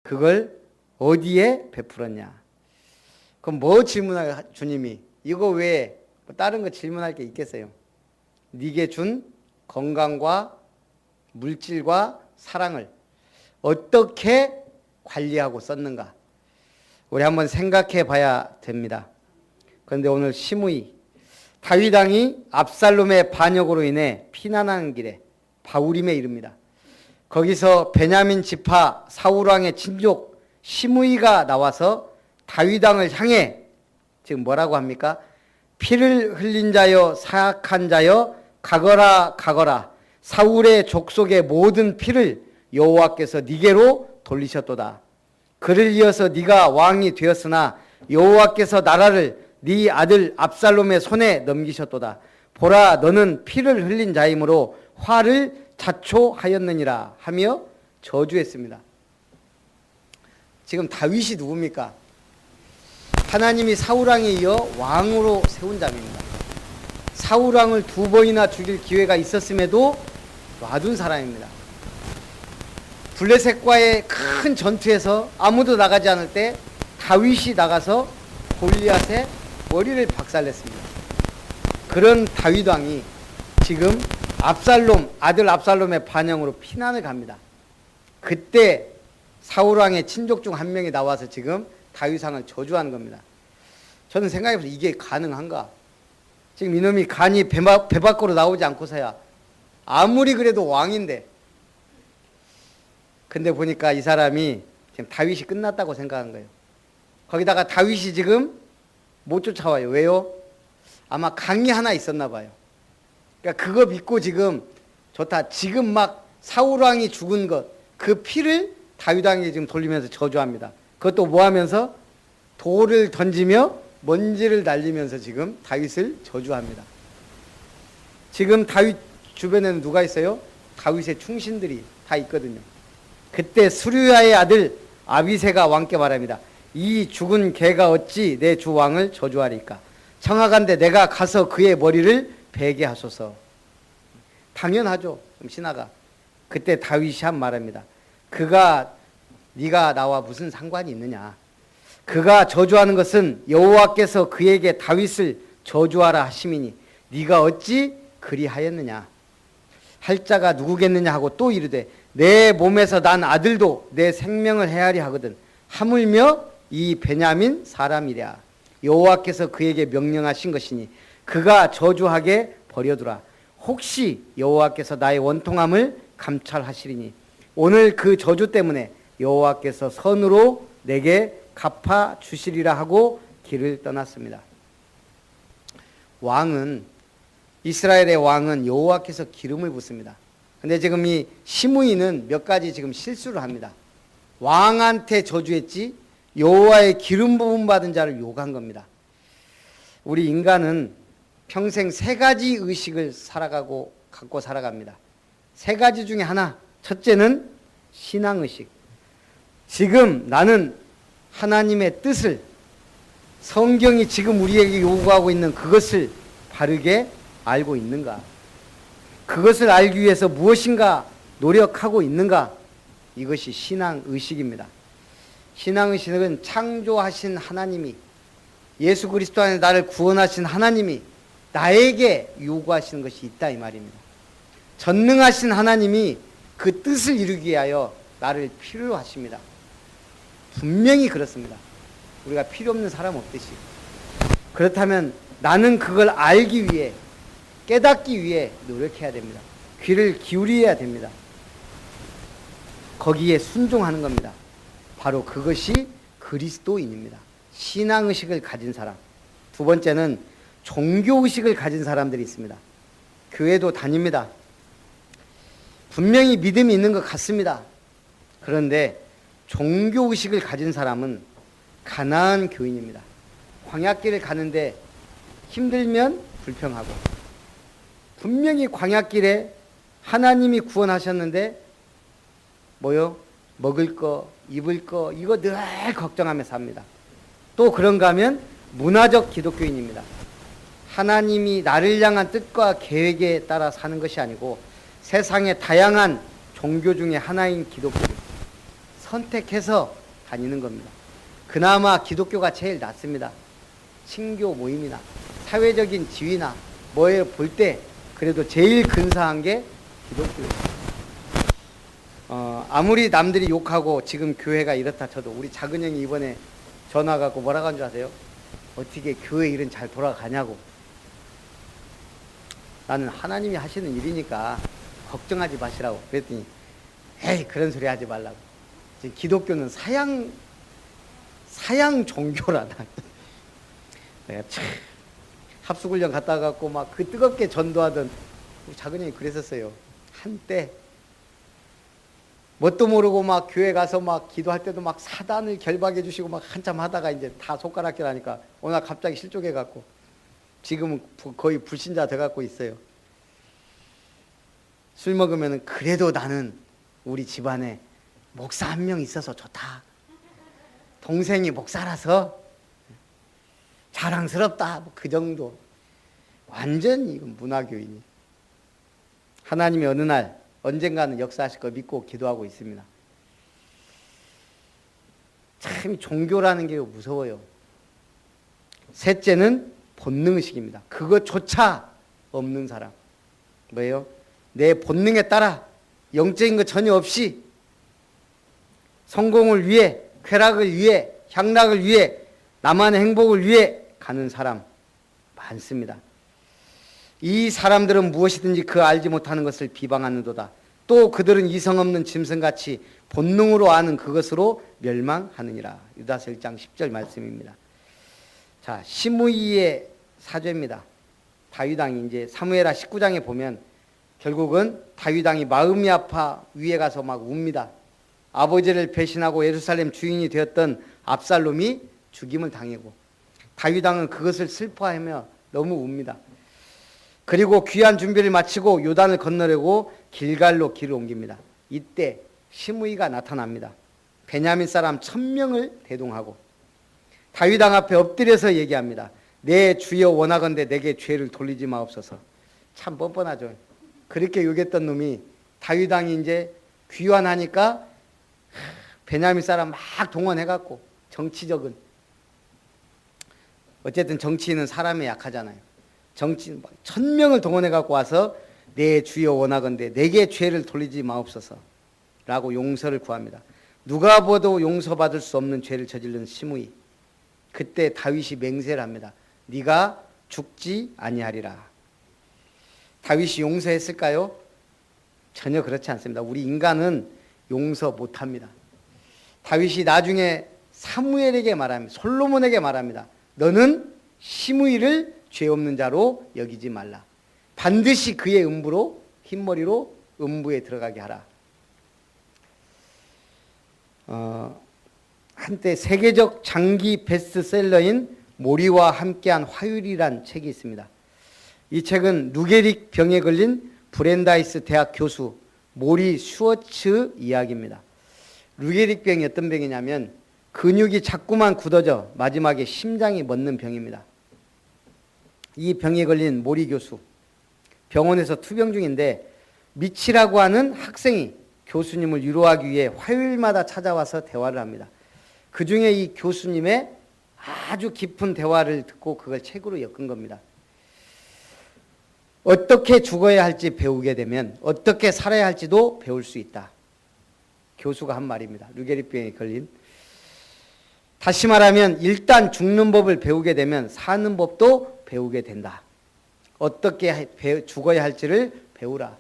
그걸 어디에 베풀었냐. 그럼 뭐 질문할 주님이? 이거 외에 뭐 다른 거 질문할 게 있겠어요? 네게 준 건강과 물질과 사랑을 어떻게 관리하고 썼는가? 우리 한번 생각해 봐야 됩니다. 그런데 오늘 시므이 다윗 왕이 압살롬의 반역으로 인해 피난하는 길에 바후림에 이릅니다. 거기서 베냐민 지파 사울 왕의 친족 시므이가 나와서 다윗 왕을 향해 지금 뭐라고 합니까? 피를 흘린 자여 사악한 자여 가거라 가거라. 사울의 족속의 모든 피를 여호와께서 네게로 돌리셨도다. 그를 이어서 네가 왕이 되었으나 여호와께서 나라를 네 아들 압살롬의 손에 넘기셨도다. 보라, 너는 피를 흘린 자이므로 화를 자초하였느니라 하며 저주했습니다. 지금 다윗이 누굽니까? 하나님이 사울왕에 이어 왕으로 세운 자입니다. 사울왕을 2번이나 죽일 기회가 있었음에도 놔둔 사람입니다. 블레셋과의 큰 전투에서 아무도 나가지 않을 때 다윗이 나가서 골리앗의 머리를 박살냈습니다. 그런 다윗 왕이 지금 아들 압살롬의 반영으로 피난을 갑니다. 그때 사울 왕의 친족 중 한 명이 나와서 지금 다윗 왕을 저주하는 겁니다. 저는 생각해보세요. 이게 가능한가? 지금 이놈이 간이 배 밖으로 나오지 않고서야 아무리 그래도 왕인데, 근데 보니까 이 사람이 지금 다윗이 끝났다고 생각한 거예요. 거기다가 다윗이 지금 못 쫓아와요. 왜요? 아마 강이 하나 있었나 봐요. 그러니까 그거 믿고 지금 좋다. 지금 막 사울 왕이 죽은 것, 그 피를 다윗 왕이 지금 돌리면서 저주합니다. 그것도 뭐 하면서? 돌을 던지며 먼지를 날리면서 지금 다윗을 저주합니다. 지금 다윗 주변에는 누가 있어요? 다윗의 충신들이 다 있거든요. 그때 수르야의 아들 아비새가 왕께 말합니다. 이 죽은 개가 어찌 내 주 왕을 저주하리까? 청하간대 내가 가서 그의 머리를 베게 하소서. 당연하죠. 신하가. 그때 다윗이 한 말입니다. 네가 나와 무슨 상관이 있느냐? 그가 저주하는 것은 여호와께서 그에게 다윗을 저주하라 하심이니 네가 어찌 그리하였느냐? 할 자가 누구겠느냐 하고 또 이르되 내 몸에서 난 아들도 내 생명을 헤아리 하거든. 하물며 이 베냐민 사람이랴. 여호와께서 그에게 명령하신 것이니 그가 저주하게 버려두라. 혹시 여호와께서 나의 원통함을 감찰하시리니 오늘 그 저주 때문에 여호와께서 선으로 내게 갚아 주시리라 하고 길을 떠났습니다. 이스라엘의 왕은 여호와께서 기름을 붓습니다. 근데 지금 이 시므이는 몇 가지 지금 실수를 합니다. 왕한테 저주했지 여호와의 기름 부음 받은 자를 욕한 겁니다. 우리 인간은 평생 3가지 의식을 갖고 살아갑니다. 3가지 중에 하나, 첫째는 신앙의식. 지금 나는 하나님의 뜻을, 성경이 지금 우리에게 요구하고 있는 그것을 바르게 알고 있는가? 그것을 알기 위해서 무엇인가 노력하고 있는가? 이것이 신앙의식입니다. 신앙의식은 창조하신 하나님이, 예수 그리스도 안에 나를 구원하신 하나님이 나에게 요구하시는 것이 있다 이 말입니다. 전능하신 하나님이 그 뜻을 이루기 위하여 나를 필요로 하십니다. 분명히 그렇습니다. 우리가 필요 없는 사람 없듯이. 그렇다면 나는 그걸 알기 위해, 깨닫기 위해 노력해야 됩니다. 귀를 기울여야 됩니다. 거기에 순종하는 겁니다. 바로 그것이 그리스도인입니다. 신앙의식을 가진 사람. 2번째는 종교의식을 가진 사람들이 있습니다. 교회도 다닙니다. 분명히 믿음이 있는 것 같습니다. 그런데 종교의식을 가진 사람은 가난한 교인입니다. 광야길을 가는데 힘들면 불평하고, 분명히 광야길에 하나님이 구원하셨는데 먹을 거, 입을 거 이거 늘 걱정하면서 삽니다. 또 그런가 하면 문화적 기독교인입니다. 하나님이 나를 향한 뜻과 계획에 따라 사는 것이 아니고 세상의 다양한 종교 중에 하나인 기독교, 선택해서 다니는 겁니다. 그나마 기독교가 제일 낫습니다. 친교 모임이나 사회적인 지위나 뭐에 볼 때 그래도 제일 근사한 게 기독교예요. 아무리 남들이 욕하고 지금 교회가 이렇다 쳐도 우리 작은 형이 이번에 전화 갖고 뭐라고 한 줄 아세요? 어떻게 교회 일은 잘 돌아가냐고. 나는 하나님이 하시는 일이니까 걱정하지 마시라고 그랬더니 에이 그런 소리 하지 말라고. 지금 기독교는 사양 종교라다. 내가 참 합숙훈련 갔다 갖고 막 그 뜨겁게 전도하던 우리 작은 형이 그랬었어요. 한때 뭣도 모르고 막 교회 가서 막 기도할 때도 막 사단을 결박해 주시고 막 한참 하다가 이제 다 손가락질 하니까 어느 날 갑자기 실족해 갖고 지금은 거의 불신자 돼 갖고 있어요. 술 먹으면은 그래도 나는 우리 집안에 목사 한 명 있어서 좋다. 동생이 목사라서 자랑스럽다. 뭐 그 정도. 완전 이건 문화교인이. 하나님이 어느 날 언젠가는 역사하실 거 믿고 기도하고 있습니다. 참 종교라는 게 무서워요. 셋째는 본능의식입니다. 그것조차 없는 사람. 뭐예요? 내 본능에 따라 영적인 것 전혀 없이 성공을 위해, 쾌락을 위해, 향락을 위해, 나만의 행복을 위해 가는 사람 많습니다. 이 사람들은 무엇이든지 그 알지 못하는 것을 비방하는도다. 또 그들은 이성 없는 짐승같이 본능으로 아는 그것으로 멸망하느니라. 유다서 1장 10절 말씀입니다. 자, 시므이의 사죄입니다. 다윗 왕이 이제 사무엘하 19장에 보면 결국은 다윗 왕이 마음이 아파 위에 가서 막 웁니다. 아버지를 배신하고 예루살렘 주인이 되었던 압살롬이 죽임을 당하고 다윗 왕은 그것을 슬퍼하며 너무 웁니다. 그리고 귀한 준비를 마치고 요단을 건너려고 길갈로 길을 옮깁니다. 이때 시므이가 나타납니다. 베냐민 사람 1000명을 대동하고 다윗 왕 앞에 엎드려서 얘기합니다. 내 주여 원하건대 내게 죄를 돌리지 마옵소서. 참 뻔뻔하죠. 그렇게 욕했던 놈이 다윗 왕이 이제 귀환하니까 베냐민 사람 막 동원해갖고 정치적은 어쨌든 정치인은 사람이 약하잖아요. 정치인 1000명을 동원해갖고 와서 내 주여 원하건대 내게 죄를 돌리지 마옵소서 라고 용서를 구합니다. 누가 봐도 용서받을 수 없는 죄를 저지른 시므이. 그때 다윗이 맹세를 합니다. 네가 죽지 아니하리라. 다윗이 용서했을까요? 전혀 그렇지 않습니다. 우리 인간은 용서 못합니다. 다윗이 나중에 사무엘에게 말합니다. 솔로몬에게 말합니다. 너는 시므이를 죄 없는 자로 여기지 말라. 반드시 그의 음부로 흰머리로 음부에 들어가게 하라. 한때 세계적 장기 베스트셀러인 모리와 함께한 화요일이란 책이 있습니다. 이 책은 루게릭 병에 걸린 브랜다이스 대학 교수 모리 슈워츠 이야기입니다. 루게릭 병이 어떤 병이냐면 근육이 자꾸만 굳어져 마지막에 심장이 멎는 병입니다. 이 병에 걸린 모리 교수 병원에서 투병 중인데 미치라고 하는 학생이 교수님을 위로하기 위해 화요일마다 찾아와서 대화를 합니다. 그 중에 이 교수님의 아주 깊은 대화를 듣고 그걸 책으로 엮은 겁니다. 어떻게 죽어야 할지 배우게 되면 어떻게 살아야 할지도 배울 수 있다. 교수가 한 말입니다. 루게릭병에 걸린. 다시 말하면 일단 죽는 법을 배우게 되면 사는 법도 배우게 된다. 어떻게 죽어야 할지를 배우라.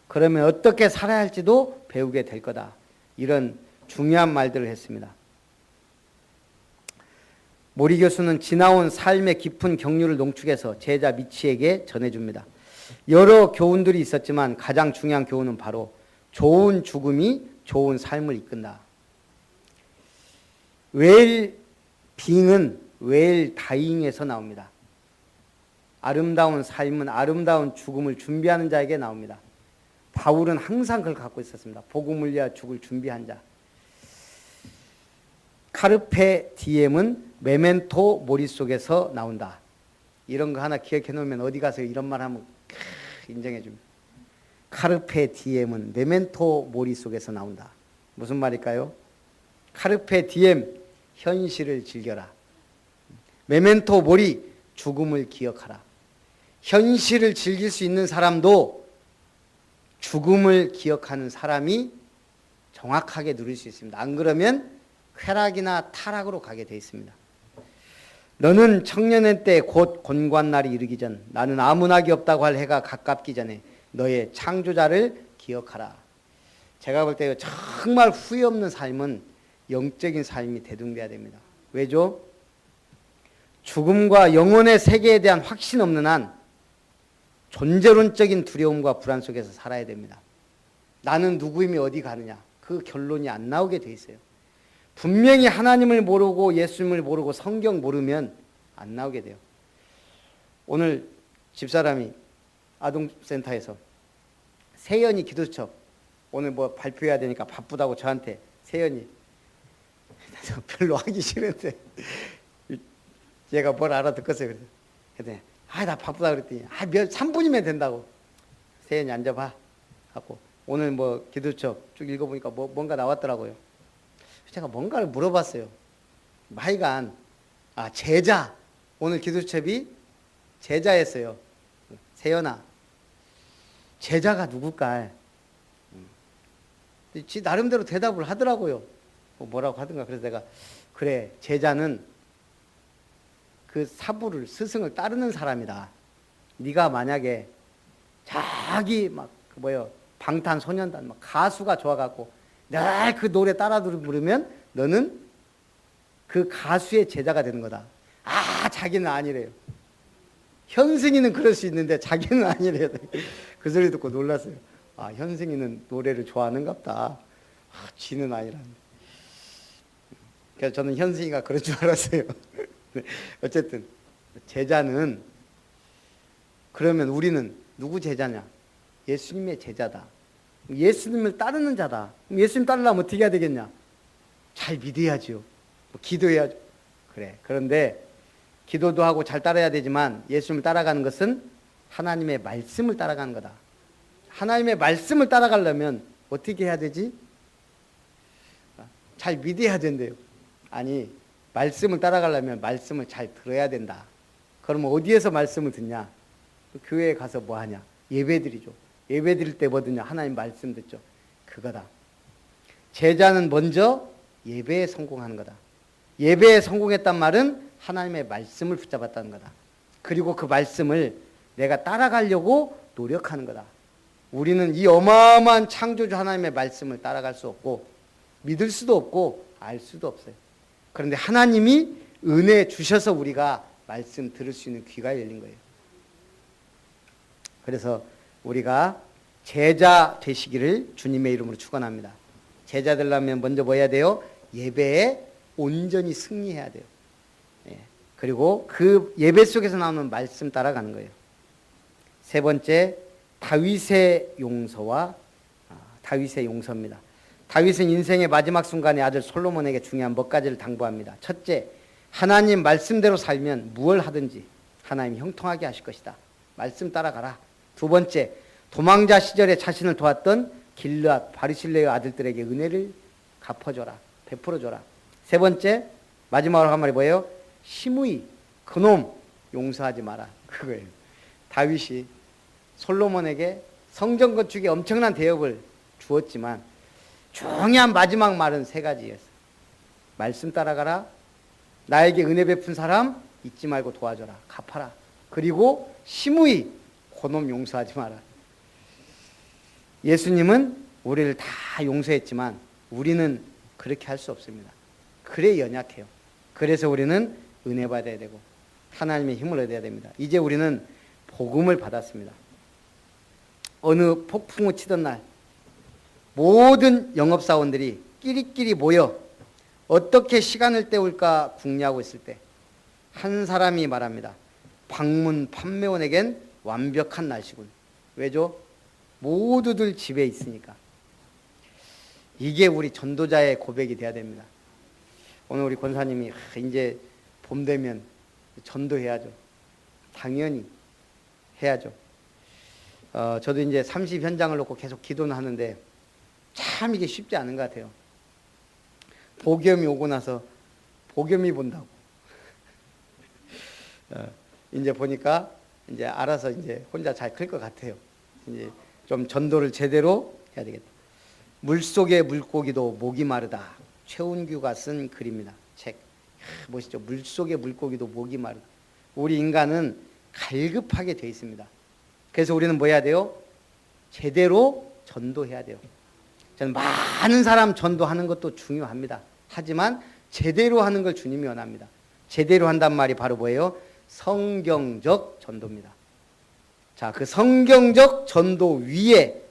그러면 어떻게 살아야 할지도 배우게 될 거다. 이런 중요한 말들을 했습니다. 모리 교수는 지나온 삶의 깊은 경륜을 농축해서 제자 미치에게 전해줍니다. 여러 교훈들이 있었지만 가장 중요한 교훈은 바로 좋은 죽음이 좋은 삶을 이끈다. 웰빙은 웰다잉에서 나옵니다. 아름다운 삶은 아름다운 죽음을 준비하는 자에게 나옵니다. 바울은 항상 그걸 갖고 있었습니다. 복음을 위하여 죽을 준비한 자. 카르페 디엠은 메멘토 모리 속에서 나온다. 이런 거 하나 기억해 놓으면 어디 가서 이런 말 하면 인정해 줍니다. 카르페 디엠은 메멘토 모리 속에서 나온다. 무슨 말일까요? 카르페 디엠, 현실을 즐겨라. 메멘토 모리, 죽음을 기억하라. 현실을 즐길 수 있는 사람도 죽음을 기억하는 사람이 정확하게 누릴 수 있습니다. 안 그러면 쾌락이나 타락으로 가게 되어 있습니다. 너는 청년의 때 곧 곤고한날이 이르기 전, 나는 아무나기 없다고 할 해가 가깝기 전에 너의 창조자를 기억하라. 제가 볼 때 정말 후회 없는 삶은 영적인 삶이 대등돼야 됩니다. 왜죠? 죽음과 영혼의 세계에 대한 확신 없는 한 존재론적인 두려움과 불안 속에서 살아야 됩니다. 나는 누구임이 어디 가느냐, 그 결론이 안 나오게 돼 있어요. 분명히 하나님을 모르고 예수님을 모르고 성경 모르면 안 나오게 돼요. 오늘 집사람이 아동센터에서 세연이 기도처 오늘 뭐 발표해야 되니까 바쁘다고 저한테, 세연이 별로 하기 싫은데 얘가 뭘 알아듣겠어요. 그래서 나 바쁘다 그랬더니 3분이면 된다고. 세연이 앉아봐 하고 오늘 뭐 기도처 쭉 읽어보니까 뭔가 나왔더라고요. 제가 뭔가를 물어봤어요. 하여간 제자, 오늘 기도첩이 제자였어요. 세연아, 제자가 누굴까? 지 나름대로 대답을 하더라고요. 뭐라고 하든가. 그래서 내가 그래, 제자는 그 사부를, 스승을 따르는 사람이다. 네가 만약에 자기 방탄소년단 가수가 좋아갖고 늘 그 노래 따라 부르면 너는 그 가수의 제자가 되는 거다. 자기는 아니래요. 현승이는 그럴 수 있는데 자기는 아니래요. 그 소리 듣고 놀랐어요. 현승이는 노래를 좋아하는갑다. 지는 아니란데. 그래서 저는 현승이가 그런 줄 알았어요. 어쨌든 제자는, 그러면 우리는 누구 제자냐? 예수님의 제자다. 예수님을 따르는 자다. 예수님 따르려면 어떻게 해야 되겠냐? 잘 믿어야죠. 기도해야죠. 그래. 그런데 기도도 하고 잘 따라야 되지만 예수님을 따라가는 것은 하나님의 말씀을 따라가는 거다. 하나님의 말씀을 따라가려면 어떻게 해야 되지? 잘 믿어야 된대요. 아니, 말씀을 따라가려면 말씀을 잘 들어야 된다. 그러면 어디에서 말씀을 듣냐? 교회에 가서 뭐 하냐? 예배 드리죠. 예배 드릴 때 뭐 듣냐? 하나님 말씀 듣죠. 그거다. 제자는 먼저 예배에 성공하는 거다. 예배에 성공했단 말은 하나님의 말씀을 붙잡았다는 거다. 그리고 그 말씀을 내가 따라가려고 노력하는 거다. 우리는 이 어마어마한 창조주 하나님의 말씀을 따라갈 수 없고 믿을 수도 없고 알 수도 없어요. 그런데 하나님이 은혜 주셔서 우리가 말씀 들을 수 있는 귀가 열린 거예요. 그래서 우리가 제자 되시기를 주님의 이름으로 축원합니다. 제자 되려면 먼저 뭐 해야 돼요? 예배에 온전히 승리해야 돼요. 그리고 그 예배 속에서 나오는 말씀 따라가는 거예요. 세 번째, 다윗의 용서와 다윗의 용서입니다. 다윗은 인생의 마지막 순간에 아들 솔로몬에게 중요한 몇 가지를 당부합니다. 첫째, 하나님 말씀대로 살면 무엇을 하든지 하나님 형통하게 하실 것이다. 말씀 따라가라. 두 번째, 도망자 시절에 자신을 도왔던 길르앗 바르실레의 아들들에게 은혜를 갚아줘라. 베풀어줘라. 세 번째, 마지막으로 한 말이 뭐예요? 시므이, 그놈 용서하지 마라. 그거예요. 다윗이 솔로몬에게 성전 건축에 엄청난 대업을 주었지만 중요한 마지막 말은 세 가지였어요. 말씀 따라가라. 나에게 은혜 베푼 사람 잊지 말고 도와줘라. 갚아라. 그리고 시므이, 그놈 용서하지 마라. 예수님은 우리를 다 용서했지만 우리는 그렇게 할 수 없습니다. 그래 연약해요. 그래서 우리는 은혜 받아야 되고 하나님의 힘을 얻어야 됩니다. 이제 우리는 복음을 받았습니다. 어느 폭풍우 치던 날 모든 영업사원들이 끼리끼리 모여 어떻게 시간을 때울까 궁리하고 있을 때 한 사람이 말합니다. 방문 판매원에겐 완벽한 날씨군. 왜죠? 모두들 집에 있으니까. 이게 우리 전도자의 고백이 돼야 됩니다. 오늘 우리 권사님이 이제 봄 되면 전도해야죠. 당연히 해야죠. 저도 이제 30 현장을 놓고 계속 기도는 하는데 참 이게 쉽지 않은 것 같아요. 복염이 오고 나서 복염이 본다고. 이제 보니까 이제 알아서 이제 혼자 잘 클 것 같아요. 이제 좀 전도를 제대로 해야 되겠다. 물속의 물고기도 목이 마르다. 최운규가 쓴 글입니다. 책. 멋있죠. 물속의 물고기도 목이 마르다. 우리 인간은 갈급하게 되어 있습니다. 그래서 우리는 뭐 해야 돼요? 제대로 전도해야 돼요. 저는 많은 사람 전도하는 것도 중요합니다. 하지만 제대로 하는 걸 주님이 원합니다. 제대로 한단 말이 바로 뭐예요? 성경적 전도입니다. 자, 그 성경적 전도 위에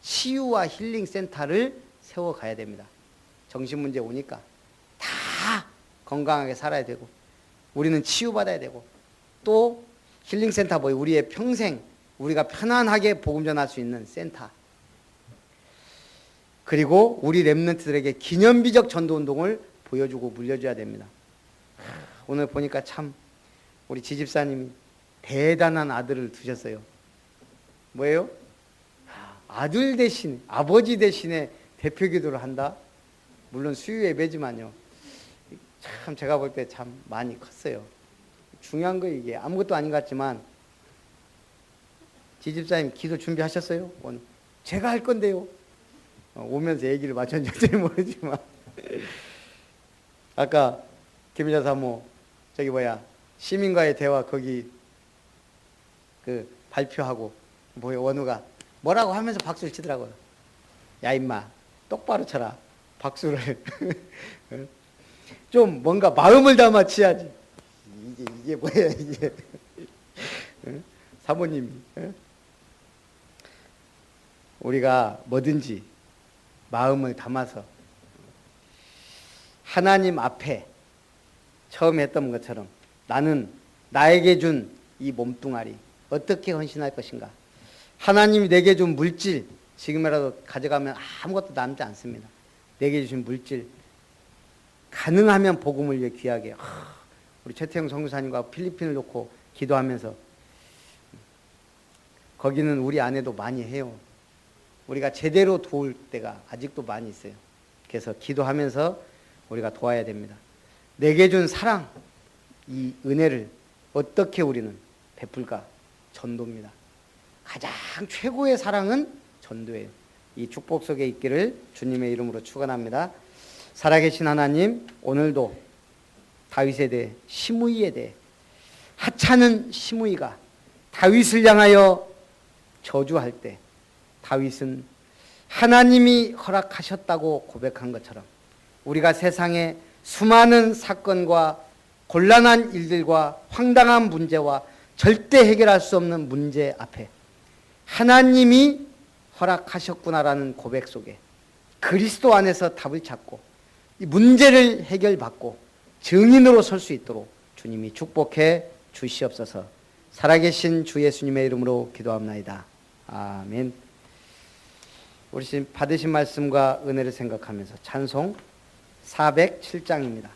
치유와 힐링 센터를 세워가야 됩니다. 정신 문제 오니까 다 건강하게 살아야 되고 우리는 치유받아야 되고 또 힐링 센터 뭐예요? 우리의 평생 우리가 편안하게 복음 전할 수 있는 센터. 그리고 우리 렘넌트들에게 기념비적 전도 운동을 보여주고 물려줘야 됩니다. 오늘 보니까 참 우리 지집사님이 대단한 아들을 두셨어요. 뭐예요? 아들 대신 아버지 대신에 대표 기도를 한다. 물론 수유 예배지만요. 참 제가 볼 때 참 많이 컸어요. 중요한 거 이게 아무것도 아닌 것 같지만 지집사님 기도 준비하셨어요? 오늘 제가 할 건데요. 오면서 얘기를 맞췄는지 모르지만 아까 김일자 사모 저기 시민과의 대화 거기 그 발표하고 원우가 뭐라고 하면서 박수를 치더라고요. 야 임마 똑바로 쳐라 박수를. 좀 뭔가 마음을 담아 치야지. 이게 뭐야 이게. 사모님이 우리가 뭐든지 마음을 담아서 하나님 앞에 처음 했던 것처럼 나는 나에게 준 이 몸뚱아리 어떻게 헌신할 것인가. 하나님이 내게 준 물질 지금이라도 가져가면 아무것도 남지 않습니다. 내게 주신 물질 가능하면 복음을 위해 귀하게 우리 최태영 선교사님과 필리핀을 놓고 기도하면서 거기는 우리 아내도 많이 해요. 우리가 제대로 도울 때가 아직도 많이 있어요. 그래서 기도하면서 우리가 도와야 됩니다. 내게 준 사랑, 이 은혜를 어떻게 우리는 베풀까? 전도입니다. 가장 최고의 사랑은 전도예요. 이 축복 속에 있기를 주님의 이름으로 축원합니다. 살아계신 하나님, 오늘도 다윗에 대해 시므이에 대해 하찮은 시므이가 다윗을 향하여 저주할 때 다윗은 하나님이 허락하셨다고 고백한 것처럼 우리가 세상에 수많은 사건과 곤란한 일들과 황당한 문제와 절대 해결할 수 없는 문제 앞에 하나님이 허락하셨구나라는 고백 속에 그리스도 안에서 답을 찾고 이 문제를 해결받고 증인으로 설 수 있도록 주님이 축복해 주시옵소서. 살아계신 주 예수님의 이름으로 기도합나이다. 아멘. 우리 지금 받으신 말씀과 은혜를 생각하면서 찬송 407장입니다.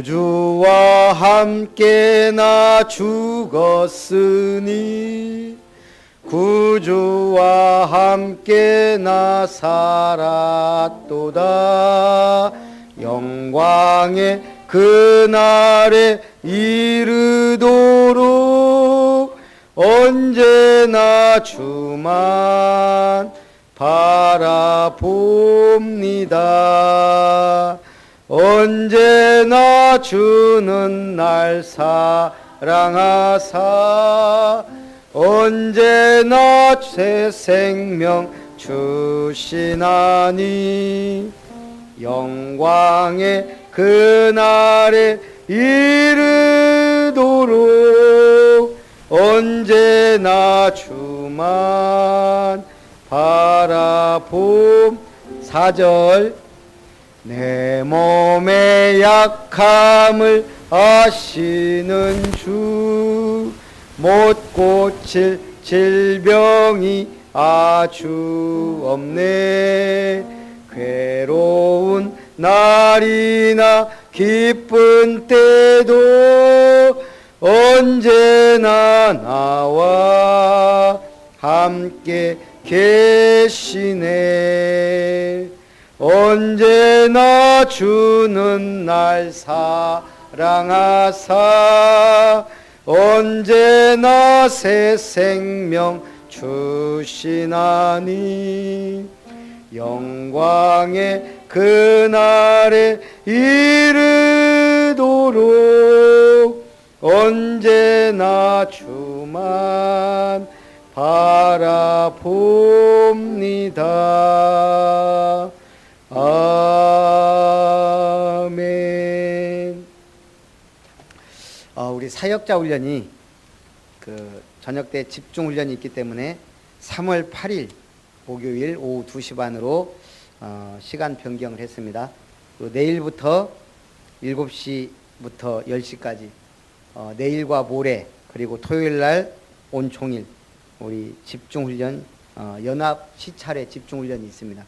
구주와 함께 나 죽었으니 구주와 함께 나 살았도다. 영광의 그날에 이르도록 언제나 주만 바라봅니다. 언제나 주는 날 사랑하사 언제나 새 생명 주시나니 영광의 그날에 이르도록 언제나 주만 바라봄. 4절 내 몸의 약함을 하시는 주 못 고칠 질병이 아주 없네. 괴로운 날이나 기쁜 때도 언제나 나와 함께 계시네. 언제나 주는 날 사랑하사 언제나 새 생명 주시나니. 영광의 그날에 이르도록 언제나 주만 바라봅니다. 아멘. 우리 사역자 훈련이 저녁 때 집중 훈련이 있기 때문에 3월 8일 목요일 오후 2시 반으로 시간 변경을 했습니다. 내일부터 7시부터 10시까지 내일과 모레 그리고 토요일 날 온종일 우리 집중훈련 연합 시찰의 집중훈련이 있습니다.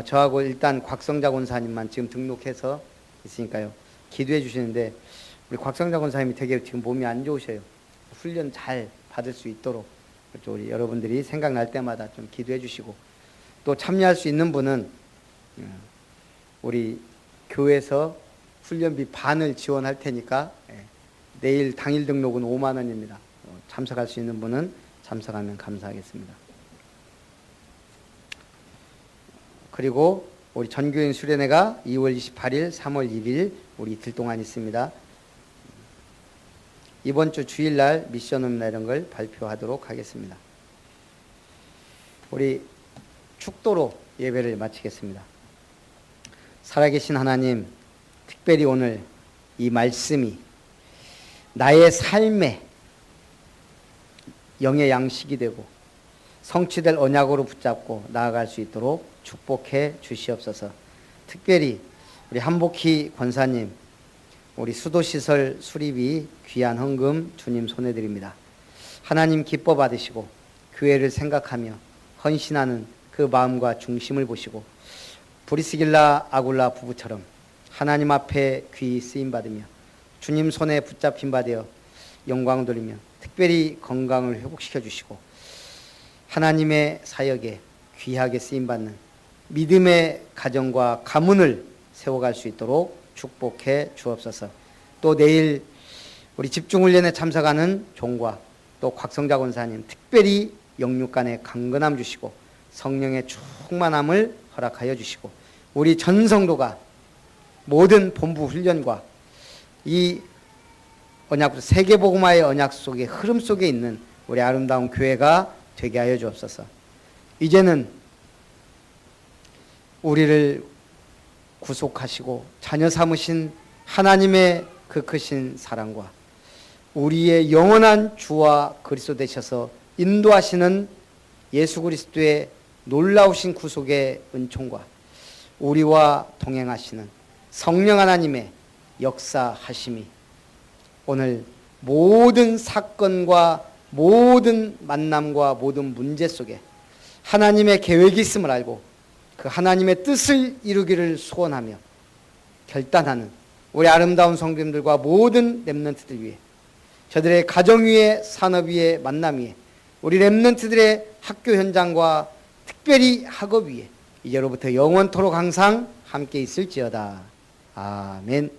저하고 일단 곽성자 권사님만 지금 등록해서 있으니까요. 기도해 주시는데 우리 곽성자 권사님이 되게 지금 몸이 안 좋으셔요. 훈련 잘 받을 수 있도록 우리 여러분들이 생각날 때마다 좀 기도해 주시고, 또 참여할 수 있는 분은 우리 교회에서 훈련비 반을 지원할 테니까 내일 당일 등록은 5만 원입니다. 참석할 수 있는 분은 참석하면 감사하겠습니다. 그리고 우리 전교인 수련회가 2월 28일, 3월 1일 우리 이틀 동안 있습니다. 이번 주 주일날 미션홈 이런 걸 발표하도록 하겠습니다. 우리 축도로 예배를 마치겠습니다. 살아계신 하나님, 특별히 오늘 이 말씀이 나의 삶의 영의 양식이 되고 성취될 언약으로 붙잡고 나아갈 수 있도록 축복해 주시옵소서. 특별히 우리 한복희 권사님, 우리 수도시설 수리비 귀한 헌금 주님 손에 드립니다. 하나님 기뻐 받으시고 교회를 생각하며 헌신하는 그 마음과 중심을 보시고 브리스길라 아굴라 부부처럼 하나님 앞에 귀히 쓰임 받으며 주님 손에 붙잡힌 바 되어 영광 돌리며 특별히 건강을 회복시켜 주시고 하나님의 사역에 귀하게 쓰임 받는 믿음의 가정과 가문을 세워갈 수 있도록 축복해 주옵소서. 또 내일 우리 집중훈련에 참석하는 종과 또 곽성자 권사님 특별히 영육간에 강건함 주시고 성령의 충만함을 허락하여 주시고 우리 전 성도가 모든 본부 훈련과 이 언약, 세계복음화의 언약 속의 흐름 속에 있는 우리 아름다운 교회가 되게 하여 주옵소서. 이제는 우리를 구속하시고 자녀 삼으신 하나님의 그 크신 사랑과 우리의 영원한 주와 그리스도 되셔서 인도하시는 예수 그리스도의 놀라우신 구속의 은총과 우리와 동행하시는 성령 하나님의 역사하심이 오늘 모든 사건과 모든 만남과 모든 문제 속에 하나님의 계획이 있음을 알고 그 하나님의 뜻을 이루기를 소원하며 결단하는 우리 아름다운 성도님들과 모든 렘넌트들 위해, 저들의 가정 위에, 산업 위에, 만남 위에, 우리 렘넌트들의 학교 현장과 특별히 학업 위에 이제로부터 영원토록 항상 함께 있을지어다. 아멘.